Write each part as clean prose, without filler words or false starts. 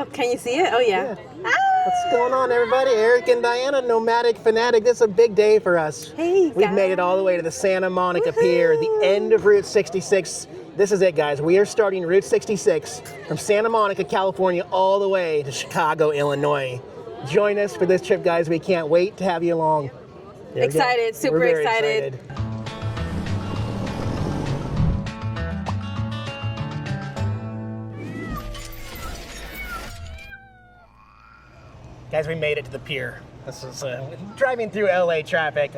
Oh, can you see it? Oh, yeah. Ah! What's going on, everybody? Eric and Diana, Nomadic Fanatic. This is a big day for us. Hey, guys. We've made it all the way to the Santa Monica Pier, the end of Route 66. This is it, guys. We are starting Route 66 from Santa Monica, California, all the way to Chicago, Illinois. Join us for this trip, guys. We can't wait to have you along. Excited, super excited. Guys, we made it to the pier. This is driving through LA traffic.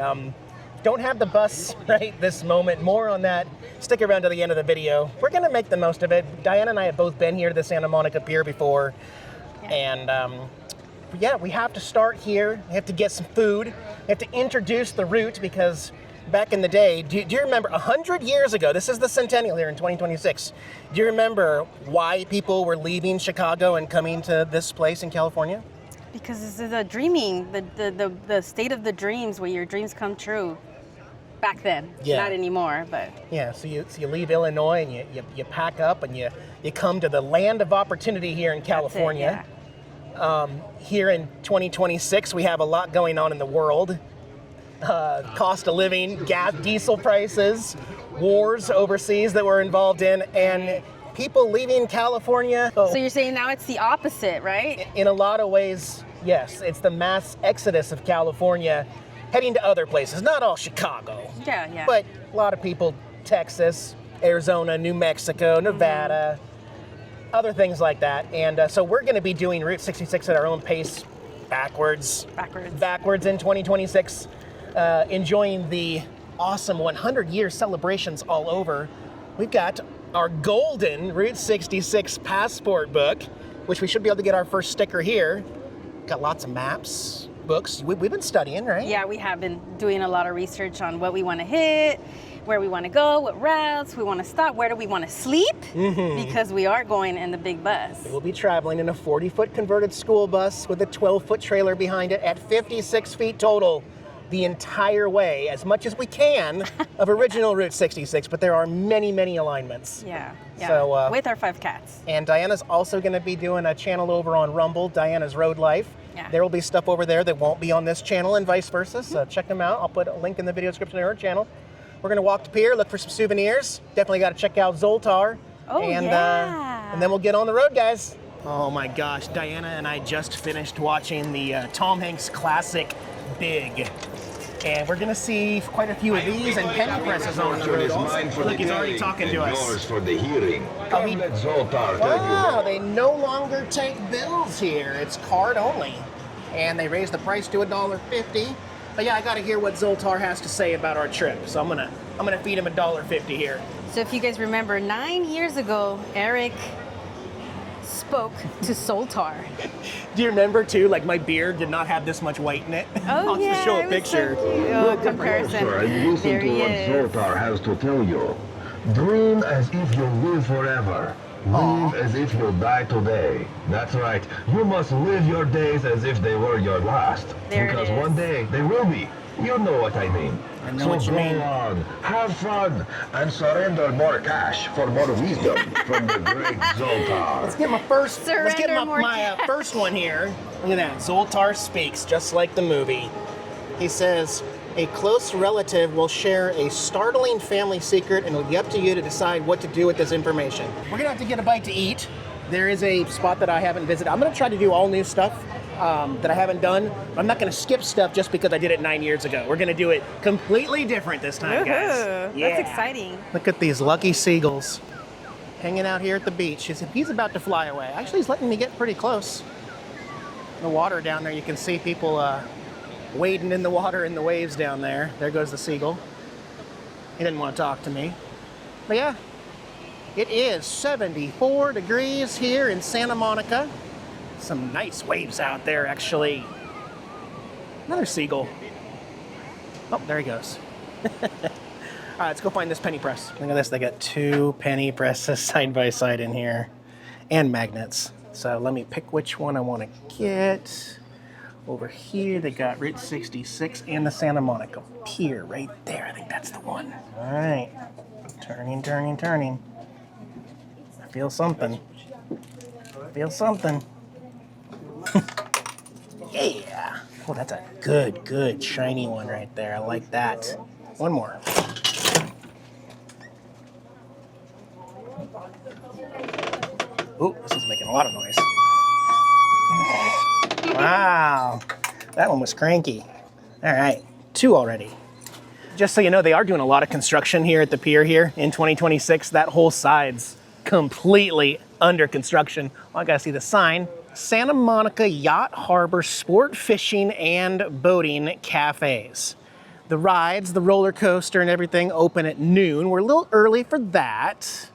Don't have the bus right this moment. More on that. Stick around to the end of the video. We're gonna make the most of it. Diana and I have both been here to the Santa Monica Pier before. And yeah, we have to start here. We have to get some food. We have to introduce the route because back in the day, do you remember 100 years ago, this is the Centennial here in 2026. Do you remember why people were leaving Chicago and coming to this place in California? Because this is a dreaming, the state of the dreams where your dreams come true. Back then, not anymore, but. Yeah, so you leave Illinois and you pack up and you come to the land of opportunity here in California. Here in 2026, we have a lot going on in the world. Cost of living, gas, diesel prices, wars overseas that we're involved in, and people leaving California. So you're saying now it's the opposite, right? In a lot of ways, yes. It's the mass exodus of California heading to other places, not all Chicago. Yeah. But a lot of people, Texas, Arizona, New Mexico, Nevada, other things like that. And so we're going to be doing Route 66 at our own pace, backwards in 2026, enjoying the awesome 100-year celebrations all over. We've got our golden Route 66 passport book, which we should be able to get our first sticker here. Got lots of maps, books. We've been studying, right? Yeah, we have been doing a lot of research on what we want to hit, where we want to go, what routes we want to stop, where do we want to sleep, because we are going in the big bus. We'll be traveling in a 40-foot converted school bus with a 12-foot trailer behind it at 56 feet total the entire way, as much as we can, of original Route 66, but there are many, many alignments. Yeah. So, with our 5 cats. And Diana's also going to be doing a channel over on Rumble, Diana's Road Life. Yeah. There will be stuff over there that won't be on this channel and vice versa, so check them out. I'll put a link in the video description to her channel. We're going to walk the pier, look for some souvenirs. Definitely got to check out Zultar. And then we'll get on the road, guys. Oh my gosh, Diana and I just finished watching the Tom Hanks classic, Big. And we're gonna see quite a few of these and penny presses on the road also. Look, he's already talking to us. For the hearing. Wow, they no longer take bills here. It's card only. And they raised the price to $1.50. But yeah, I gotta hear what Zultar has to say about our trip. So I'm gonna feed him $1.50 here. So if you guys remember, 9 years ago, Eric spoke to Zultar. Do you remember too, like my beard did not have this much white in it? Oh, I'll yeah, just show a picture. So comparison. And listen There to he what is. Zultar has to tell you. Dream as if you live forever. Live as if you'll die today. That's right. You must live your days as if they were your last. There it because is. one day they will be. You know what I mean. I know what you mean. Go on, have fun, and surrender more cash for more wisdom from the great Zultar. Let's get my first. Let's get Surrender more my first one here. Look at that. Zultar speaks just like the movie. He says, "A close relative will share a startling family secret, and it'll be up to you to decide what to do with this information." We're gonna have to get a bite to eat. There is a spot that I haven't visited. I'm gonna try to do all new stuff that I haven't done. I'm not gonna skip stuff just because I did it 9 years ago. We're gonna do it completely different this time, guys. Yeah. That's exciting. Look at these lucky seagulls hanging out here at the beach. He's about to fly away. Actually, he's letting me get pretty close. The water down there, you can see people wading in the water in the waves down there. There goes the seagull. He didn't want to talk to me. But yeah, it is 74 degrees here in Santa Monica. Some nice waves out there, actually. Another seagull. Oh, there he goes. All right, let's go find this penny press. Look at this. They got 2 penny presses side by side in here and magnets. So let me pick which one I want to get. Over here, they got Route 66 and the Santa Monica Pier right there. I think that's the one. All right. Turning, turning, turning. I feel something. I feel something. Yeah. Oh, that's a good shiny one right there. I like that. One more. Ooh, this is making a lot of noise. Wow. That one was cranky. All right, 2 already. Just so you know, they are doing a lot of construction here at the pier here in 2026. That whole side's completely under construction. Oh, I gotta see the sign. Santa Monica Yacht Harbor Sport Fishing and Boating Cafes. The rides, the roller coaster and everything open at noon. We're a little early for that.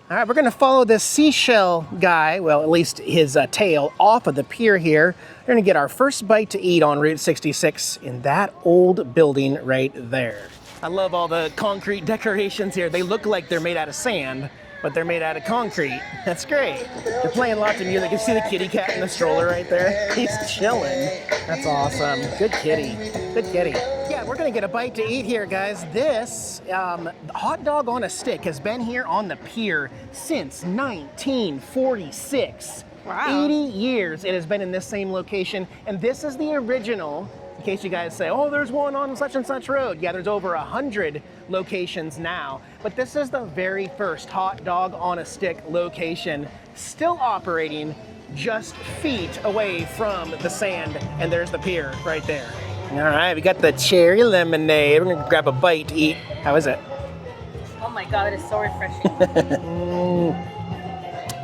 All right, we're gonna follow this seashell guy, well, at least his tail, off of the pier here. We're gonna get our first bite to eat on Route 66 in that old building right there. I love all the concrete decorations here. They look like they're made out of sand, but they're made out of concrete. That's great. They're playing lots of music. You see the kitty cat in the stroller right there? He's chilling. That's awesome. Good kitty. Good kitty. Yeah, we're gonna get a bite to eat here, guys. This hot dog on a stick has been here on the pier since 1946. Wow. 80 years it has been in this same location, and this is the original. In case you guys say, oh, there's one on such and such road. Yeah, there's over 100 locations now, but this is the very first hot dog on a stick location, still operating just feet away from the sand, and there's the pier right there. All right, we got the cherry lemonade. We're gonna grab a bite to eat. How is it? Oh my God, it is so refreshing.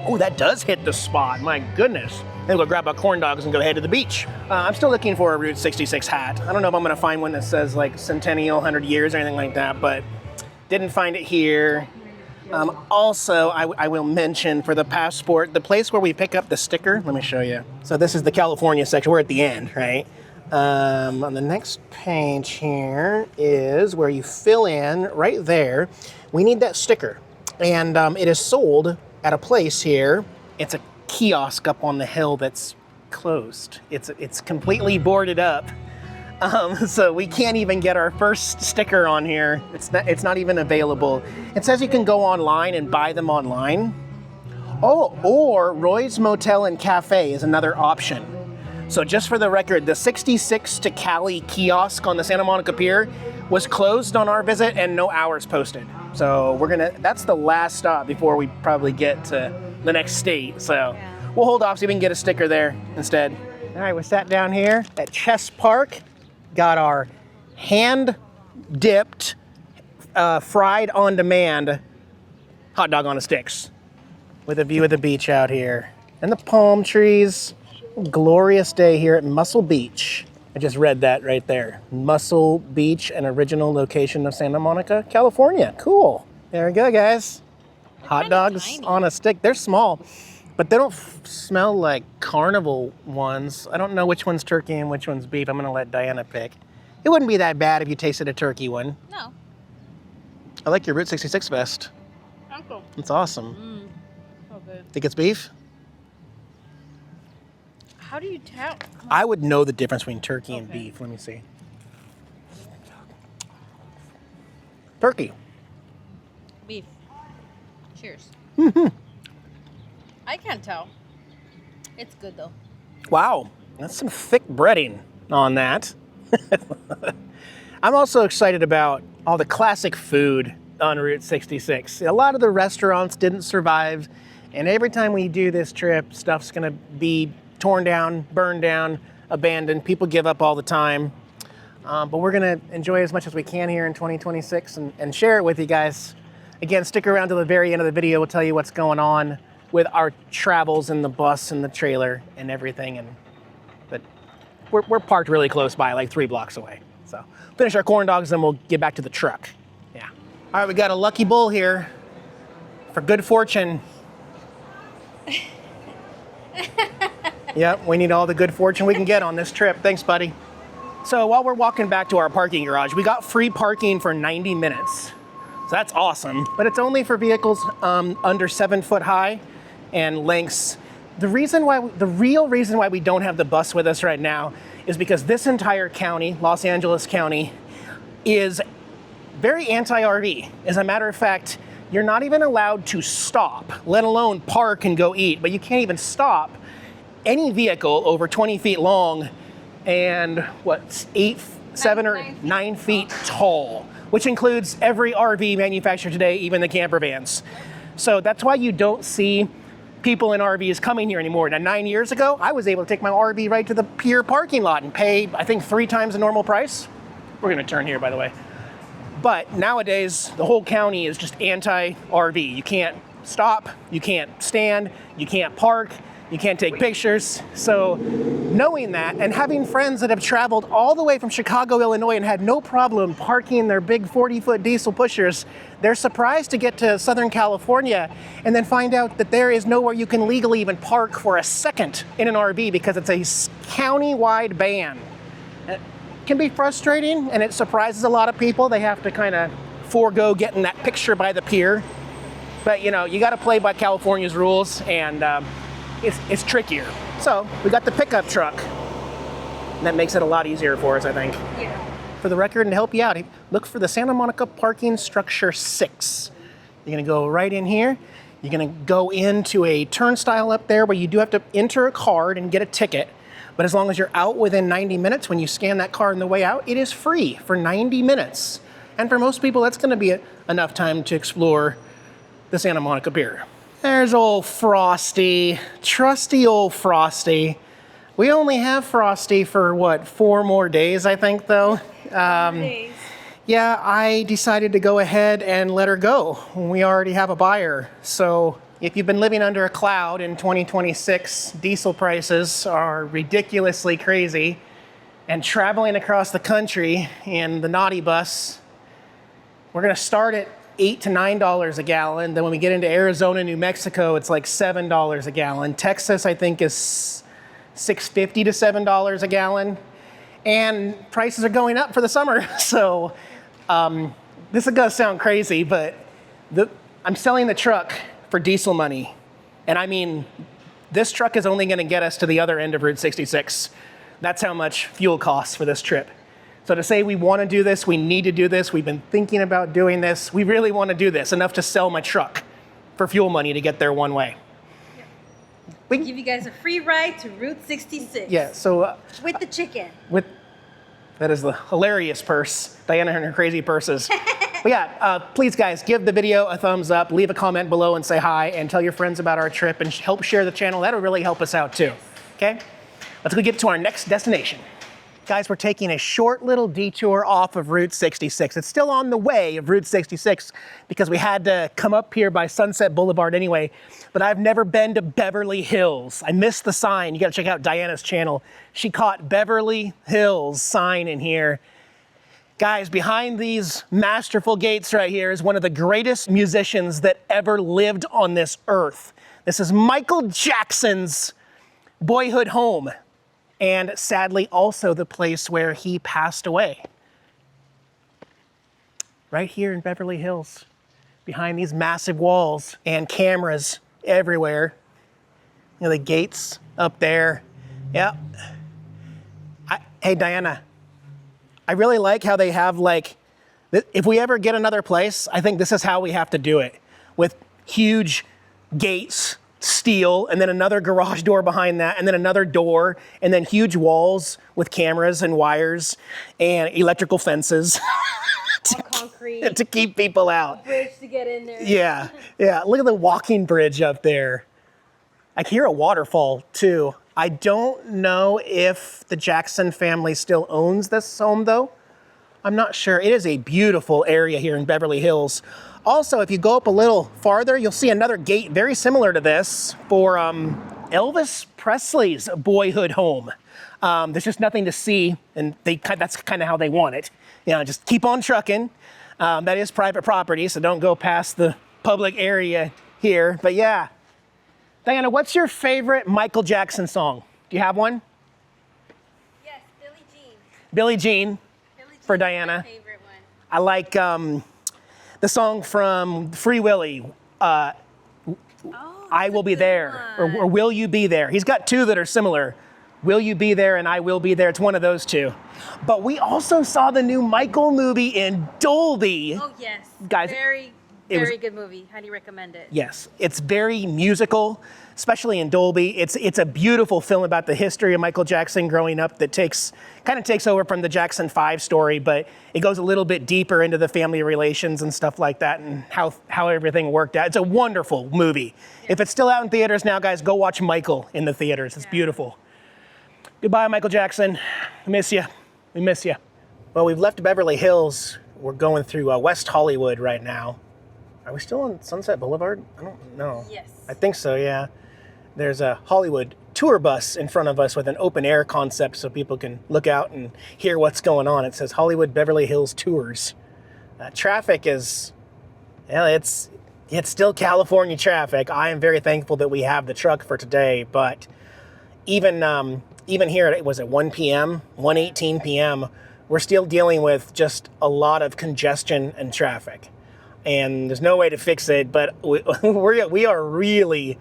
Oh, that does hit the spot, my goodness. Then we'll grab our corn dogs and go head to the beach. I'm still looking for a Route 66 hat. I don't know if I'm gonna find one that says like Centennial, 100 years or anything like that, but didn't find it here. Also, I will mention for the passport, the place where we pick up the sticker, let me show you. So this is the California section, we're at the end, right? On the next page here is where you fill in, right there. We need that sticker. And it is sold at a place here. It's a kiosk up on the hill that's closed. It's completely boarded up. So we can't even get our first sticker on here. It's not even available. It says you can go online and buy them online. Oh, or Roy's Motel and Cafe is another option. So just for the record, the 66 to Cali kiosk on the Santa Monica Pier was closed on our visit and no hours posted. So that's the last stop before we probably get to the next state. So we'll hold off so we can get a sticker there instead. All right, we sat down here at Chess Park, got our hand-dipped, fried on-demand hot dog on a sticks with a view of the beach out here and the palm trees. Glorious day here at Muscle Beach. I just read that right there. Muscle Beach, an original location of Santa Monica, California. Cool. There we go, guys. Hot dogs tiny. On a stick. They're small, but they don't smell like carnival ones. I don't know which one's turkey and which one's beef. I'm gonna let Diana pick. It wouldn't be that bad if you tasted a turkey one. No. I like your Route 66 vest. Uncle. It's awesome. So good. Think it's beef? How do you tell? I would know the difference between turkey and beef. Let me see. Turkey. Beef. Cheers. Mm-hmm. I can't tell. It's good though. Wow, that's some thick breading on that. I'm also excited about all the classic food on Route 66. A lot of the restaurants didn't survive, and every time we do this trip, stuff's gonna be torn down, burned down, abandoned. People give up all the time. But we're gonna enjoy as much as we can here in 2026 and share it with you guys. Again, stick around to the very end of the video. We'll tell you what's going on with our travels in the bus and the trailer and everything. But we're parked really close by, like 3 blocks away. So finish our corn dogs and we'll get back to the truck. Yeah. All right, we got a lucky bull here for good fortune. Yep, we need all the good fortune we can get on this trip. Thanks, buddy. So while we're walking back to our parking garage, we got free parking for 90 minutes. So that's awesome, but it's only for vehicles under 7 foot high and lengths. The real reason why we don't have the bus with us right now is because this entire county, Los Angeles County, is very anti-RV. As a matter of fact, you're not even allowed to stop, let alone park and go eat, but you can't even stop any vehicle over 20 feet long and what, 7 or 9 feet tall, which includes every RV manufacturer today, even the camper vans. So that's why you don't see people in RVs coming here anymore. Now, 9 years ago, I was able to take my RV right to the pier parking lot and pay, I think, 3 times the normal price. We're gonna turn here, by the way. But nowadays, the whole county is just anti-RV. You can't stop, you can't stand, you can't park, you can't take pictures. So knowing that and having friends that have traveled all the way from Chicago, Illinois and had no problem parking their big 40-foot diesel pushers, they're surprised to get to Southern California and then find out that there is nowhere you can legally even park for a second in an RV because it's a county-wide ban. It can be frustrating and it surprises a lot of people. They have to kind of forego getting that picture by the pier. But you know, you got to play by California's rules, and it's trickier. So we got the pickup truck. And that makes it a lot easier for us, I think. Yeah. For the record, and to help you out, look for the Santa Monica Parking Structure 6. You're gonna go right in here. You're gonna go into a turnstile up there where you do have to enter a card and get a ticket. But as long as you're out within 90 minutes, when you scan that card on the way out, it is free for 90 minutes. And for most people, that's gonna be enough time to explore the Santa Monica Pier. There's old Frosty, trusty old Frosty. We only have Frosty for what, 4 more days, I think, though. Yeah, I decided to go ahead and let her go. We already have a buyer. So if you've been living under a cloud in 2026, diesel prices are ridiculously crazy. And traveling across the country in the NautiBus, we're gonna start at $8 to $9 a gallon. Then when we get into Arizona, New Mexico, it's like $7 a gallon. Texas, I think, is $6.50 to $7 a gallon. And prices are going up for the summer. So this is gonna sound crazy, but I'm selling the truck for diesel money. And I mean, this truck is only gonna get us to the other end of Route 66. That's how much fuel costs for this trip. So to say we want to do this, we need to do this, we've been thinking about doing this, we really want to do this, enough to sell my truck for fuel money to get there one way. We give you guys a free ride to Route 66. Yeah, so... with the chicken. That is the hilarious purse, Diana and her crazy purses. But yeah, please guys, give the video a thumbs up, leave a comment below and say hi, and tell your friends about our trip and help share the channel. That'll really help us out too, okay? Let's go get to our next destination. Guys, we're taking a short little detour off of Route 66. It's still on the way of Route 66 because we had to come up here by Sunset Boulevard anyway, but I've never been to Beverly Hills. I missed the sign. You gotta check out Diana's channel. She caught Beverly Hills sign in here. Guys, behind these masterful gates right here is one of the greatest musicians that ever lived on this earth. This is Michael Jackson's boyhood home. And sadly, also the place where he passed away. Right here in Beverly Hills, behind these massive walls and cameras everywhere. You know, the gates up there. Yeah. Hey, Diana, I really like how they have if we ever get another place, I think this is how we have to do it. With huge gates, steel, and then another garage door behind that, and then another door, and then huge walls with cameras and wires and electrical fences. All concrete. To keep people out. Bridge to get in there. Yeah, yeah. Look at the walking bridge up there. I can hear a waterfall too. I don't know if the Jackson family still owns this home though. I'm not sure. It is a beautiful area here in Beverly Hills. Also, if you go up a little farther, you'll see another gate very similar to this for Elvis Presley's boyhood home. There's just nothing to see, and that's kind of how they want it. You know, just keep on trucking. That is private property, so don't go past the public area here. But yeah. Diana, what's your favorite Michael Jackson song? Do you have one? Yes, Billie Jean. Billie Jean for Diana. My favorite one. I like the song from Free Willy, I Will Be There, or Will You Be There? He's got 2 that are similar. Will You Be There and I Will Be There. It's one of those 2. But we also saw the new Michael movie in Dolby. Oh yes, guys. Very Very good movie. Highly recommend it. Yes, it's very musical, especially in Dolby. It's a beautiful film about the history of Michael Jackson growing up that kind of takes over from the Jackson 5 story, but it goes a little bit deeper into the family relations and stuff like that and how everything worked out. It's a wonderful movie. Yeah. If it's still out in theaters now, guys, go watch Michael in the theaters. It's beautiful. Goodbye, Michael Jackson. I miss you. We miss you. Well, we've left Beverly Hills. We're going through West Hollywood right now. Are we still on Sunset Boulevard? I don't know. Yes. I think so, yeah. There's a Hollywood tour bus in front of us with an open air concept so people can look out and hear what's going on. It says Hollywood Beverly Hills Tours. Traffic is, it's still California traffic. I am very thankful that we have the truck for today, but even here, it was at 1 p.m., 1:18 p.m., we're still dealing with just a lot of congestion and traffic. And there's no way to fix it, but we are really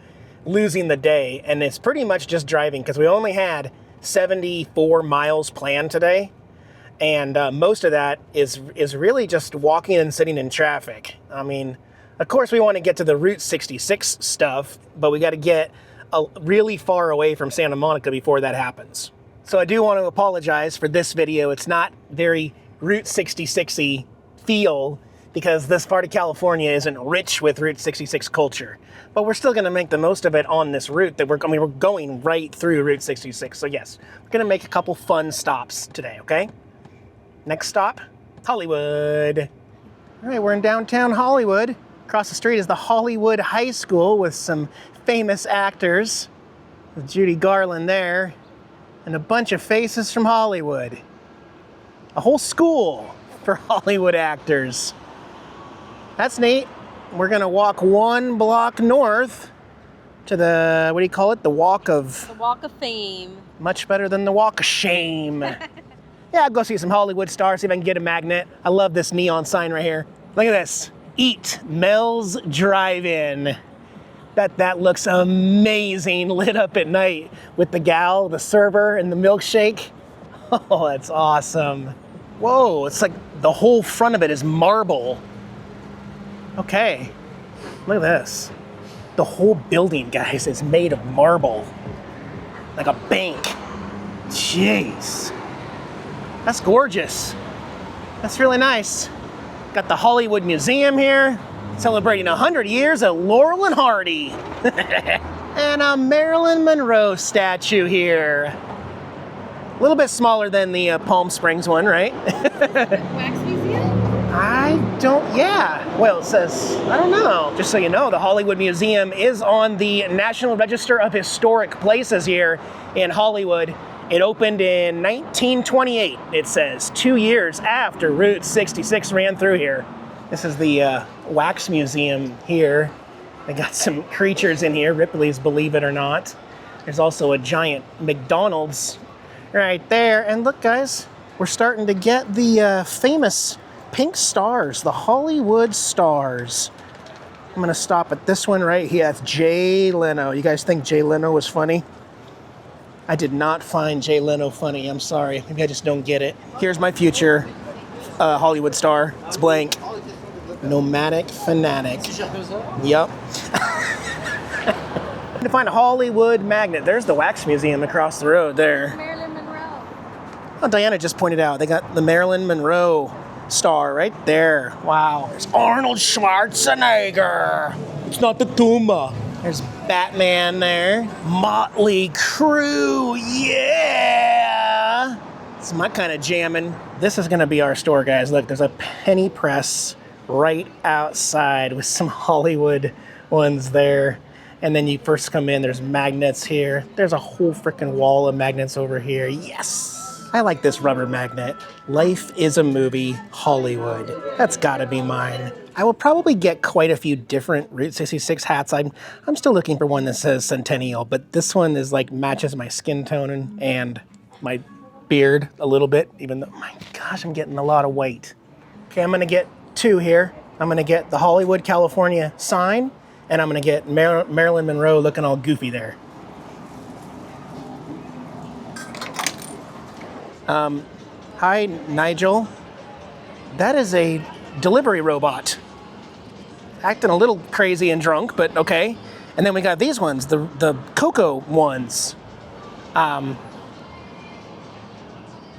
losing the day. And it's pretty much just driving because we only had 74 miles planned today. And most of that is really just walking and sitting in traffic. I mean, of course we want to get to the Route 66 stuff, but we got to get really far away from Santa Monica before that happens. So I do want to apologize for this video. It's not very Route 66-y feel, because this part of California isn't rich with Route 66 culture. But we're still going to make the most of it on this route that we're going right through Route 66. So yes, we're going to make a couple fun stops today, okay? Next stop, Hollywood. All right, we're in downtown Hollywood. Across the street is the Hollywood High School with some famous actors. With Judy Garland there, and a bunch of faces from Hollywood. A whole school for Hollywood actors. That's neat. We're gonna walk 1 block north to the, what do you call it? The Walk of... The Walk of Fame. Much better than the Walk of Shame. Yeah, I'll go see some Hollywood stars, see if I can get a magnet. I love this neon sign right here. Look at this. Eat Mel's Drive-In. That looks amazing lit up at night with the gal, the server, and the milkshake. Oh, that's awesome. Whoa, it's like the whole front of it is marble. Okay, look at this. The whole building, guys, is made of marble. Like a bank. Jeez. That's gorgeous. That's really nice. Got the Hollywood Museum here, celebrating 100 years of Laurel and Hardy. And a Marilyn Monroe statue here. A little bit smaller than the Palm Springs one, right? Wax museum? Well, it says, I don't know. Just so you know, the Hollywood Museum is on the National Register of Historic Places here in Hollywood. It opened in 1928, it says, 2 years after Route 66 ran through here. This is the Wax Museum here. They got some creatures in here, Ripley's Believe It or Not. There's also a giant McDonald's right there. And look, guys, we're starting to get the famous pink stars, the Hollywood stars. I'm gonna stop at this one right here. That's Jay Leno. You guys think Jay Leno was funny? I did not find Jay Leno funny. I'm sorry. Maybe I just don't get it. Here's my future Hollywood star. It's blank. Nomadic Fanatic. Yep. To find a Hollywood magnet. There's the Wax Museum across the road there. Marilyn Monroe. Oh, Diana just pointed out. They got the Marilyn Monroe star right there. Wow. There's Arnold Schwarzenegger. It's not the Tumba. There's Batman there. Motley Crue, yeah! It's my kind of jamming. This is gonna be our store, guys. Look, there's a penny press right outside with some Hollywood ones there. And then you first come in, there's magnets here. There's a whole freaking wall of magnets over here. Yes! I like this rubber magnet. Life is a movie, Hollywood. That's gotta be mine. I will probably get quite a few different Route 66 hats. I'm still looking for one that says Centennial, but this one is like matches my skin tone and my beard a little bit, even though, my gosh, I'm getting a lot of white. Okay, I'm gonna get 2 here. I'm gonna get the Hollywood, California sign, and I'm gonna get Marilyn Monroe looking all goofy there. Hi, Nigel. That is a delivery robot. acting a little crazy and drunk, but okay. And then we got these ones, the cocoa ones.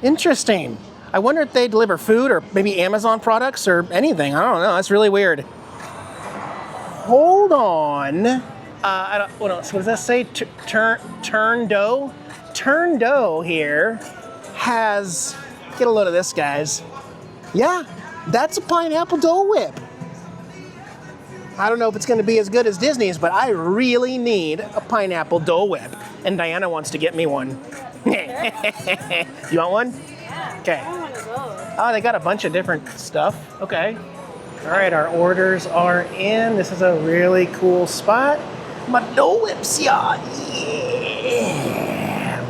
Interesting. I wonder if they deliver food or maybe Amazon products or anything. I don't know. That's really weird. Hold on. What else? What does that say? Turn dough? Turn dough here has, get a load of this, guys. Yeah, that's a pineapple Dole Whip. I don't know if it's going to be as good as Disney's, but I really need a pineapple Dole Whip. And Diana wants to get me one. You want one? Yeah. Okay. I want one of those. Oh, they got a bunch of different stuff. Okay. All right, our orders are in. This is a really cool spot. My Dole Whips, y'all. Yeah.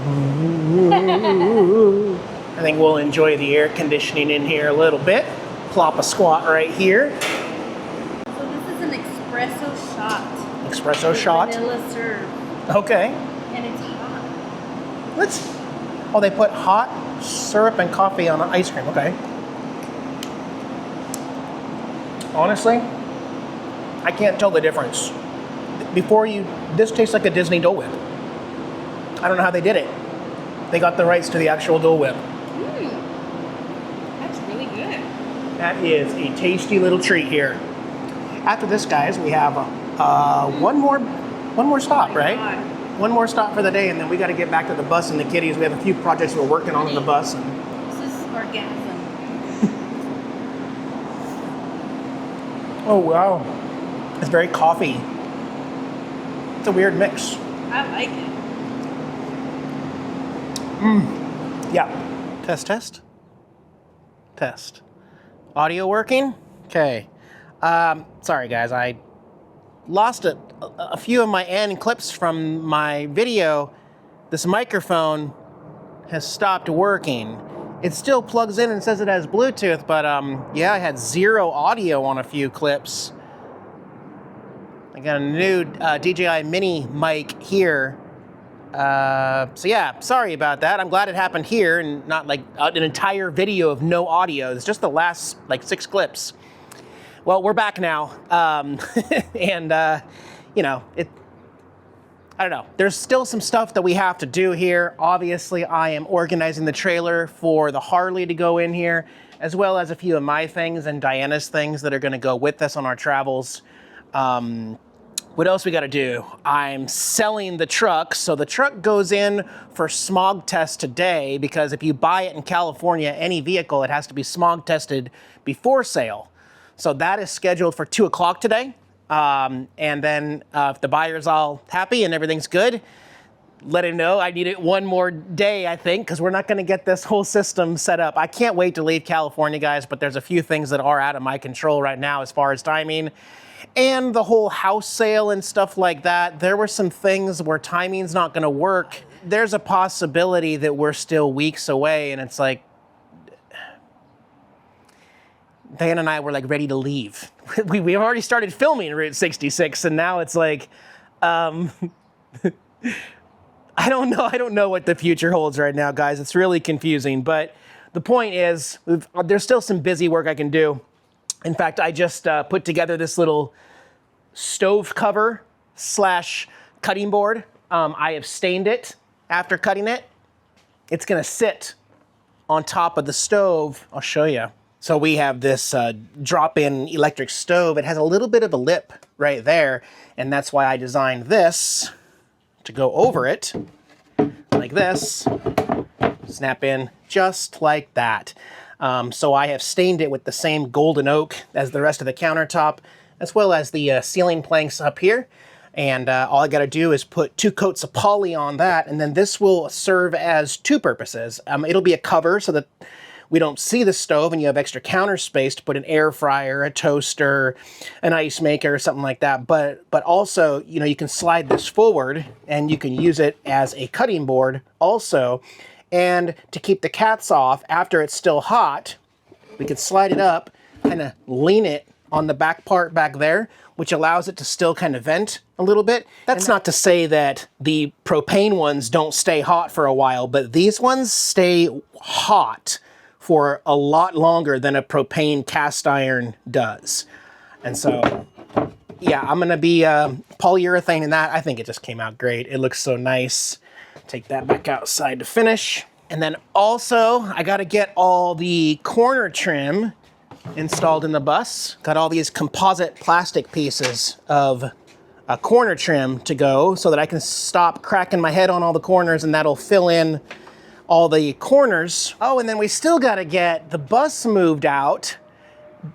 I think we'll enjoy the air conditioning in here a little bit. Plop a squat right here. So this is an espresso shot. Espresso With shot. Vanilla serve. Okay. And it's hot. Oh, they put hot syrup and coffee on ice cream. Okay. Honestly, I can't tell the difference. This tastes like a Disney Dole Whip. I don't know how they did it. They got the rights to the actual Dole Whip. That's really good. That is a tasty little treat here. After this, guys, we have one more stop, right? God. One more stop for the day, and then we got to get back to the bus and the kiddies. We have a few projects we're working on the bus. This is orgasm. Oh, wow. It's very coffee. It's a weird mix. I like it. Yeah. Test. Audio working? Okay. Sorry, guys. I lost a few of my end clips from my video. This microphone has stopped working. It still plugs in and says it has Bluetooth, but yeah, I had zero audio on a few clips. I got a new DJI Mini mic here. So yeah, sorry about that. I'm glad it happened here and not like an entire video of no audio. It's just the last like 6 clips. Well, we're back now. And you know, I don't know. There's still some stuff that we have to do here. Obviously, I am organizing the trailer for the Harley to go in here, as well as a few of my things and Diana's things that are gonna go with us on our travels. What else we gotta do? I'm selling the truck. So the truck goes in for smog test today, because if you buy it in California, any vehicle, it has to be smog tested before sale. So that is scheduled for 2 o'clock today. And then if the buyer's all happy and everything's good, let him know. I need it one more day, I think, because we're not going to get this whole system set up. I can't wait to leave California, guys, but there's a few things that are out of my control right now as far as timing. And the whole house sale and stuff like that, there were some things where timing's not going to work. There's a possibility that we're still weeks away, and it's like, Diana and I were like ready to leave. We've already started filming Route 66, and now it's like, I don't know what the future holds right now, guys. It's really confusing, but the point is, there's still some busy work I can do. In fact, I just put together this little stove cover / cutting board. I have stained it after cutting it. It's gonna sit on top of the stove. I'll show you. So we have this drop-in electric stove. It has a little bit of a lip right there, and that's why I designed this to go over it like this, snap in just like that. So I have stained it with the same golden oak as the rest of the countertop, as well as the ceiling planks up here. And all I gotta do is put 2 coats of poly on that, and then this will serve as 2 purposes. It'll be a cover so that we don't see the stove and you have extra counter space to put an air fryer, a toaster, an ice maker, or something like that. But also, you know, you can slide this forward and you can use it as a cutting board also. And to keep the cats off, after it's still hot, we can slide it up, kind of lean it on the back part back there, which allows it to still kind of vent a little bit. That's not to say that the propane ones don't stay hot for a while, but these ones stay hot for a lot longer than a propane cast iron does. And so yeah, I'm gonna be polyurethane in that. I think it just came out great. It looks so nice. Take that back outside to finish. And then also, I gotta get all the corner trim installed in the bus. Got all these composite plastic pieces of a corner trim to go so that I can stop cracking my head on all the corners, and that'll fill in all the corners. Oh, and then we still gotta get the bus moved out.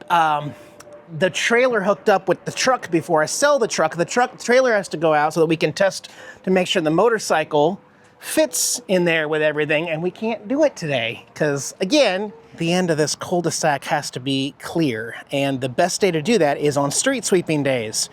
The trailer hooked up with the truck before I sell the truck. The trailer has to go out so that we can test to make sure the motorcycle fits in there with everything, and we can't do it today because, again, the end of this cul-de-sac has to be clear, and the best day to do that is on street sweeping days.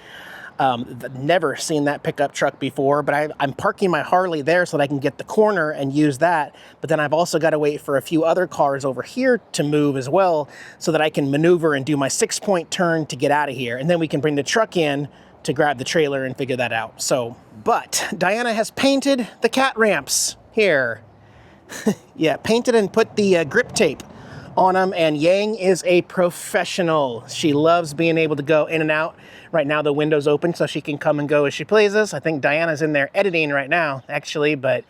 Never seen that pickup truck before, but I'm parking my Harley there so that I can get the corner and use that. But then I've also got to wait for a few other cars over here to move as well so that I can maneuver and do my 6-point turn to get out of here. And then we can bring the truck in to grab the trailer and figure that out. So, but Diana has painted the cat ramps here. Yeah, painted and put the grip tape on them, and Yang is a professional. She loves being able to go in and out. Right now the window's open so she can come and go as she pleases. I think Diana's in there editing right now, actually, but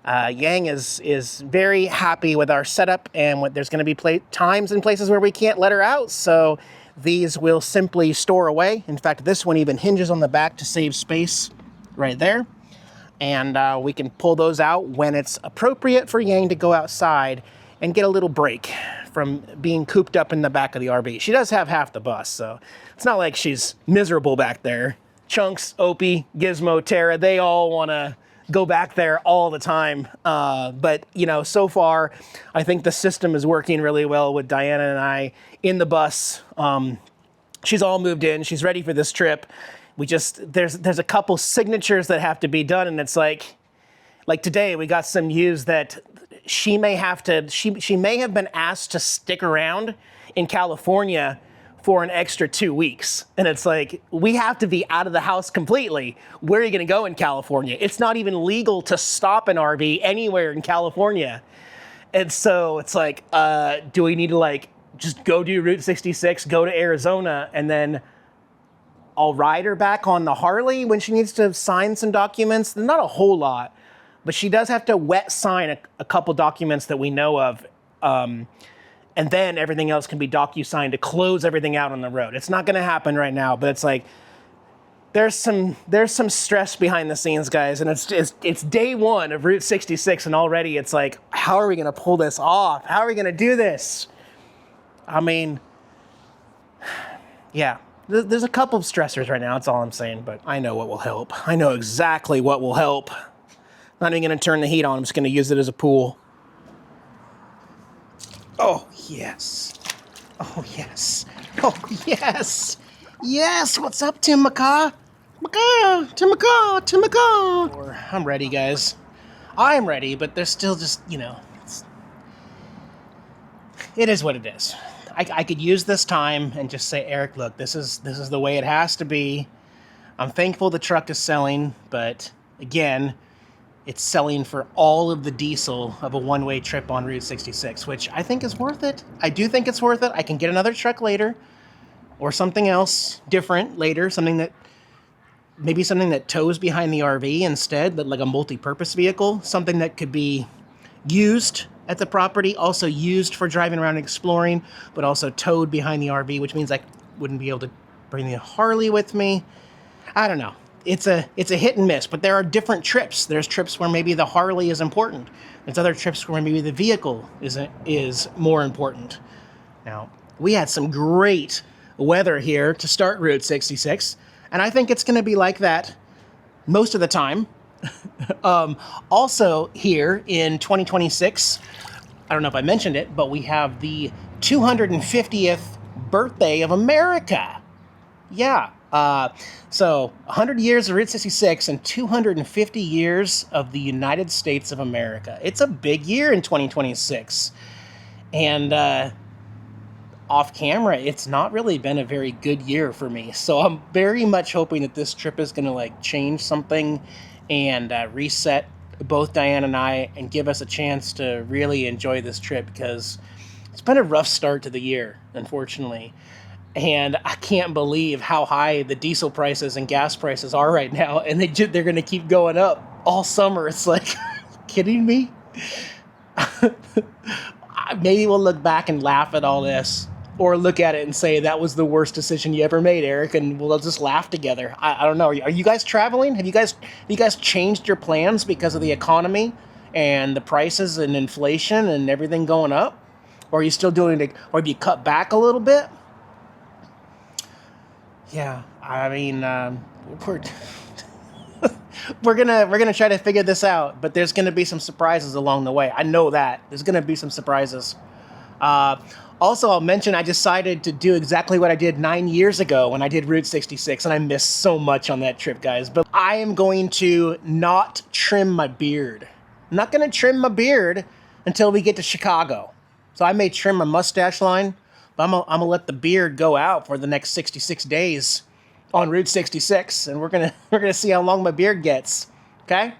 Yang is very happy with our setup, and there's going to be times and places where we can't let her out, so these will simply store away. In fact, this one even hinges on the back to save space right there, and we can pull those out when it's appropriate for Yang to go outside and get a little break from being cooped up in the back of the RV. She does have half the bus, so it's not like she's miserable back there. Chunks, Opie, Gizmo, Tara, they all want to go back there all the time. But, you know, so far, I think the system is working really well with Diana and I in the bus. She's all moved in. She's ready for this trip. There's a couple signatures that have to be done, and it's like today we got some news that she may have been asked to stick around in California for an extra 2 weeks. And it's like, we have to be out of the house completely. Where are you gonna go in California? It's not even legal to stop an RV anywhere in California. And so it's like, do we need to just go do Route 66, go to Arizona, and then I'll ride her back on the Harley when she needs to sign some documents? Not a whole lot, but she does have to wet sign a couple documents that we know of. And then everything else can be docu-signed to close everything out on the road. It's not gonna happen right now, but it's like, there's some stress behind the scenes, guys, and it's day one of Route 66, and already it's like, how are we gonna pull this off? How are we gonna do this? I mean, yeah, there's a couple of stressors right now, that's all I'm saying, but I know what will help. I know exactly what will help. Not even gonna turn the heat on, I'm just gonna use it as a pool. Oh, yes. Oh, yes. Oh, yes. Yes, what's up, Tim McCaw? Tim McCaw. I'm ready, guys. I'm ready, but there's still just, you know, it is what it is. I could use this time and just say, Eric, look, this is the way it has to be. I'm thankful the truck is selling, but again, it's selling for all of the diesel of a one-way trip on Route 66, which I think is worth it. I do think it's worth it. I can get another truck later or something else different later, something that tows behind the RV instead, but like a multi-purpose vehicle, something that could be used at the property, also used for driving around and exploring, but also towed behind the RV, which means I wouldn't be able to bring the Harley with me. I don't know. It's a hit and miss, but there are different trips. There's trips where maybe the Harley is important. There's other trips where maybe the vehicle is more important. Now, we had some great weather here to start Route 66, and I think it's going to be like that most of the time. Also here in 2026, I don't know if I mentioned it, but we have the 250th birthday of America. Yeah. So 100 years of Route 66 and 250 years of the United States of America. It's a big year in 2026. And off camera, it's not really been a very good year for me. So I'm very much hoping that this trip is going to change something and reset both Diane and I and give us a chance to really enjoy this trip, because it's been a rough start to the year, unfortunately. And I can't believe how high the diesel prices and gas prices are right now. And they're going to keep going up all summer. It's like, kidding me? Maybe we'll look back and laugh at all this. Or look at it and say, that was the worst decision you ever made, Eric. And we'll just laugh together. I don't know. Are you guys traveling? Have you guys changed your plans because of the economy and the prices and inflation and everything going up? Or are you still doing it? Or have you cut back a little bit? Yeah, I mean, we're gonna try to figure this out, but there's gonna be some surprises along the way. I know that there's gonna be some surprises. Also, I'll mention I decided to do exactly what I did 9 years ago when I did Route 66, and I missed so much on that trip, guys. But I am going to not trim my beard. I'm not gonna trim my beard until we get to Chicago. So I may trim my mustache line. But I'm gonna let the beard go out for the next 66 days on Route 66, and we're gonna see how long my beard gets. Okay?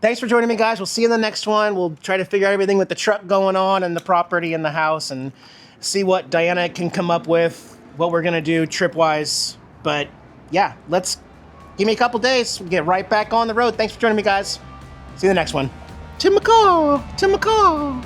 Thanks for joining me, guys. We'll see you in the next one. We'll try to figure out everything with the truck going on and the property and the house, and see what Diana can come up with, what we're gonna do trip-wise. But yeah, give me a couple days. We'll get right back on the road. Thanks for joining me, guys. See you in the next one. To my car.